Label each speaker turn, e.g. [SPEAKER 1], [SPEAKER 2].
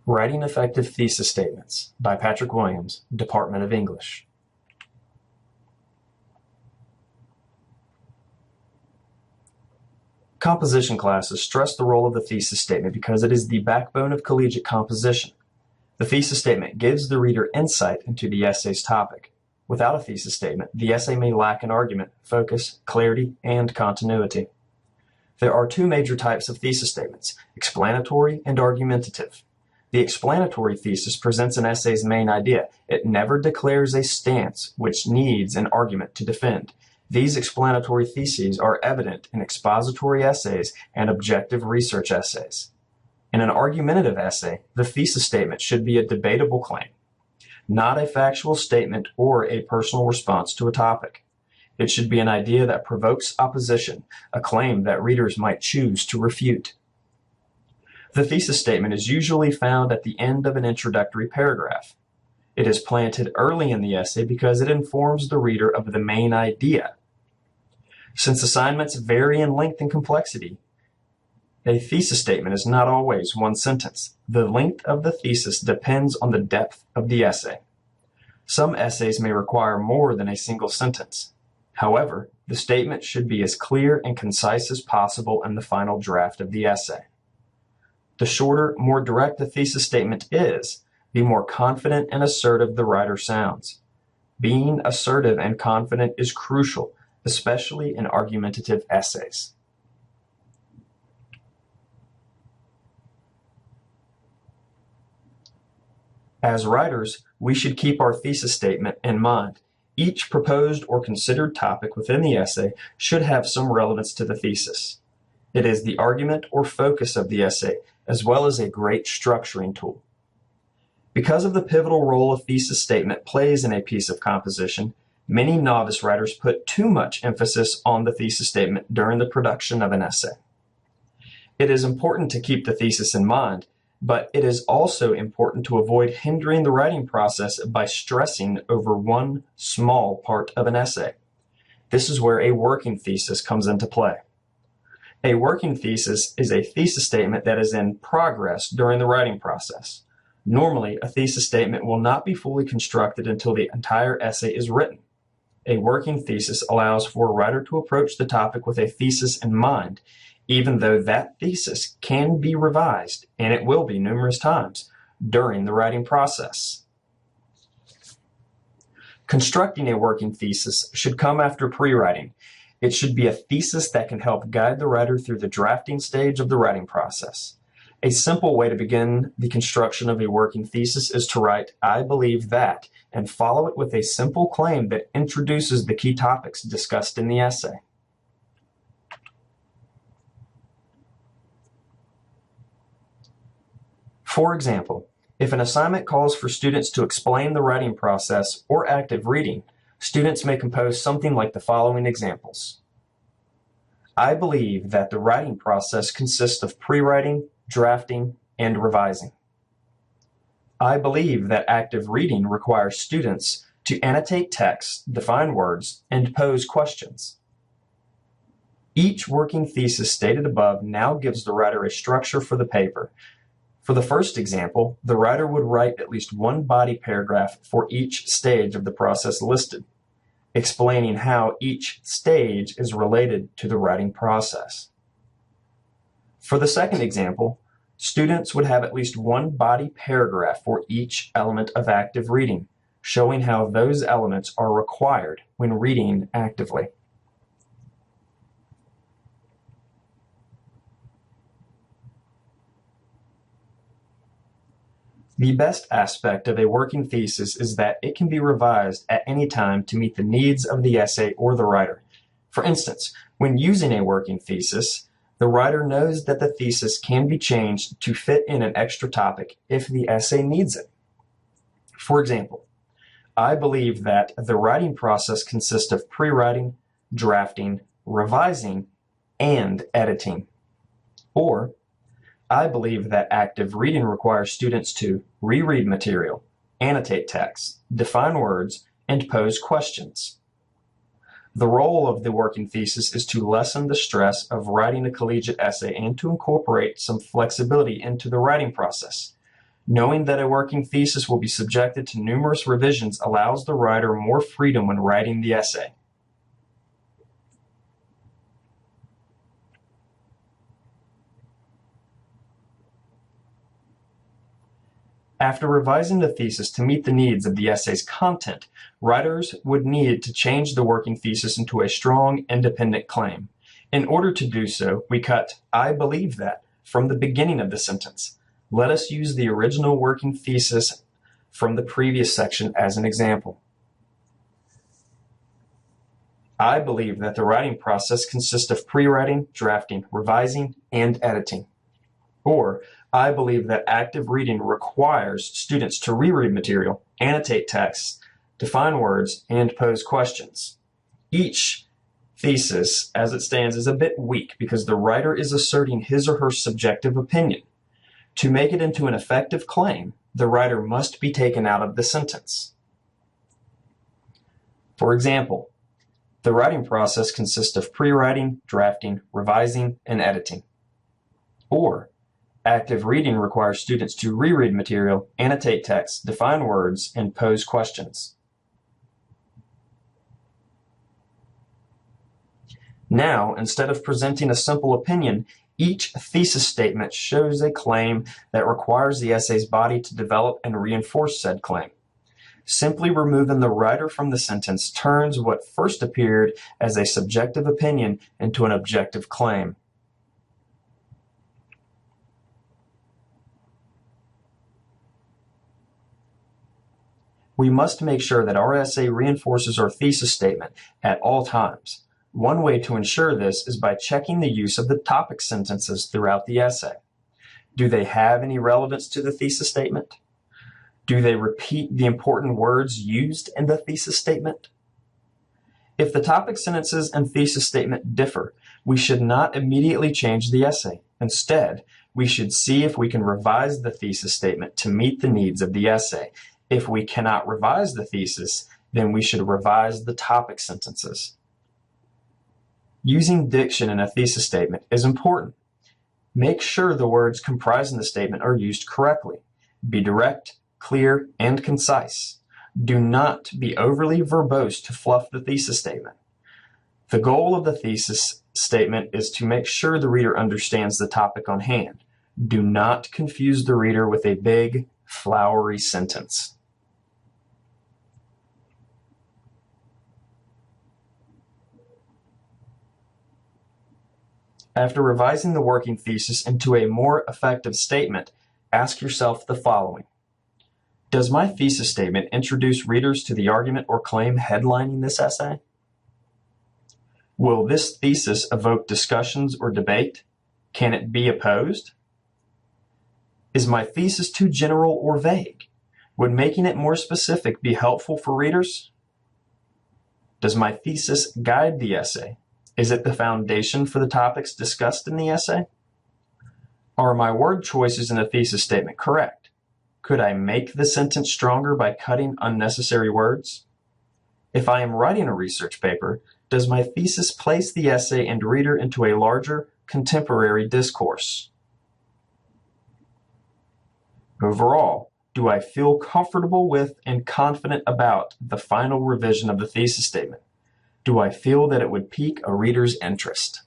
[SPEAKER 1] Writing Effective Thesis Statements by Patrick Williams, Department of English. Composition classes stress the role of the thesis statement because it is the backbone of collegiate composition. The thesis statement gives the reader insight into the essay's topic. Without a thesis statement, the essay may lack an argument, focus, clarity, and continuity. There are two major types of thesis statements, explanatory and argumentative. The explanatory thesis presents an essay's main idea. It never declares a stance which needs an argument to defend. These explanatory theses are evident in expository essays and objective research essays. In an argumentative essay, the thesis statement should be a debatable claim, not a factual statement or a personal response to a topic. It should be an idea that provokes opposition, a claim that readers might choose to refute. The thesis statement is usually found at the end of an introductory paragraph. It is planted early in the essay because it informs the reader of the main idea. Since assignments vary in length and complexity, a thesis statement is not always one sentence. The length of the thesis depends on the depth of the essay. Some essays may require more than a single sentence. However, the statement should be as clear and concise as possible in the final draft of the essay. The shorter, more direct the thesis statement is, the more confident and assertive the writer sounds. Being assertive and confident is crucial, especially in argumentative essays. As writers, we should keep our thesis statement in mind. Each proposed or considered topic within the essay should have some relevance to the thesis. It is the argument or focus of the essay, as well as a great structuring tool. Because of the pivotal role a thesis statement plays in a piece of composition, many novice writers put too much emphasis on the thesis statement during the production of an essay. It is important to keep the thesis in mind, but it is also important to avoid hindering the writing process by stressing over one small part of an essay. This is where a working thesis comes into play. A working thesis is a thesis statement that is in progress during the writing process. Normally, a thesis statement will not be fully constructed until the entire essay is written. A working thesis allows for a writer to approach the topic with a thesis in mind, even though that thesis can be revised, and it will be numerous times, during the writing process. Constructing a working thesis should come after pre-writing. It should be a thesis that can help guide the writer through the drafting stage of the writing process. A simple way to begin the construction of a working thesis is to write, "I believe that," and follow it with a simple claim that introduces the key topics discussed in the essay. For example, if an assignment calls for students to explain the writing process or active reading, students may compose something like the following examples. I believe that the writing process consists of pre-writing, drafting, and revising. I believe that active reading requires students to annotate text, define words, and pose questions. Each working thesis stated above now gives the writer a structure for the paper. For the first example, the writer would write at least one body paragraph for each stage of the process listed, explaining how each stage is related to the writing process. For the second example, students would have at least one body paragraph for each element of active reading, showing how those elements are required when reading actively. The best aspect of a working thesis is that it can be revised at any time to meet the needs of the essay or the writer. For instance, when using a working thesis, the writer knows that the thesis can be changed to fit in an extra topic if the essay needs it. For example, I believe that the writing process consists of pre-writing, drafting, revising, and editing. Or, I believe that active reading requires students to reread material, annotate text, define words, and pose questions. The role of the working thesis is to lessen the stress of writing a collegiate essay and to incorporate some flexibility into the writing process. Knowing that a working thesis will be subjected to numerous revisions allows the writer more freedom when writing the essay. After revising the thesis to meet the needs of the essay's content, writers would need to change the working thesis into a strong, independent claim. In order to do so, we cut "I believe that" from the beginning of the sentence. Let us use the original working thesis from the previous section as an example. I believe that the writing process consists of pre-writing, drafting, revising, and editing. Or, I believe that active reading requires students to reread material, annotate texts, define words, and pose questions. Each thesis, as it stands, is a bit weak because the writer is asserting his or her subjective opinion. To make it into an effective claim, the writer must be taken out of the sentence. For example, the writing process consists of pre-writing, drafting, revising, and editing. Or, active reading requires students to reread material, annotate text, define words, and pose questions. Now, instead of presenting a simple opinion, each thesis statement shows a claim that requires the essay's body to develop and reinforce said claim. Simply removing the writer from the sentence turns what first appeared as a subjective opinion into an objective claim. We must make sure that our essay reinforces our thesis statement at all times. One way to ensure this is by checking the use of the topic sentences throughout the essay. Do they have any relevance to the thesis statement? Do they repeat the important words used in the thesis statement? If the topic sentences and thesis statement differ, we should not immediately change the essay. Instead, we should see if we can revise the thesis statement to meet the needs of the essay. If we cannot revise the thesis, then we should revise the topic sentences. Using diction in a thesis statement is important. Make sure the words comprising the statement are used correctly. Be direct, clear, and concise. Do not be overly verbose to fluff the thesis statement. The goal of the thesis statement is to make sure the reader understands the topic on hand. Do not confuse the reader with a big, flowery sentence. After revising the working thesis into a more effective statement, ask yourself the following. Does my thesis statement introduce readers to the argument or claim headlining this essay? Will this thesis evoke discussions or debate? Can it be opposed? Is my thesis too general or vague? Would making it more specific be helpful for readers? Does my thesis guide the essay? Is it the foundation for the topics discussed in the essay? Are my word choices in the thesis statement correct? Could I make the sentence stronger by cutting unnecessary words? If I am writing a research paper, does my thesis place the essay and reader into a larger, contemporary discourse? Overall, do I feel comfortable with and confident about the final revision of the thesis statement? Do I feel that it would pique a reader's interest?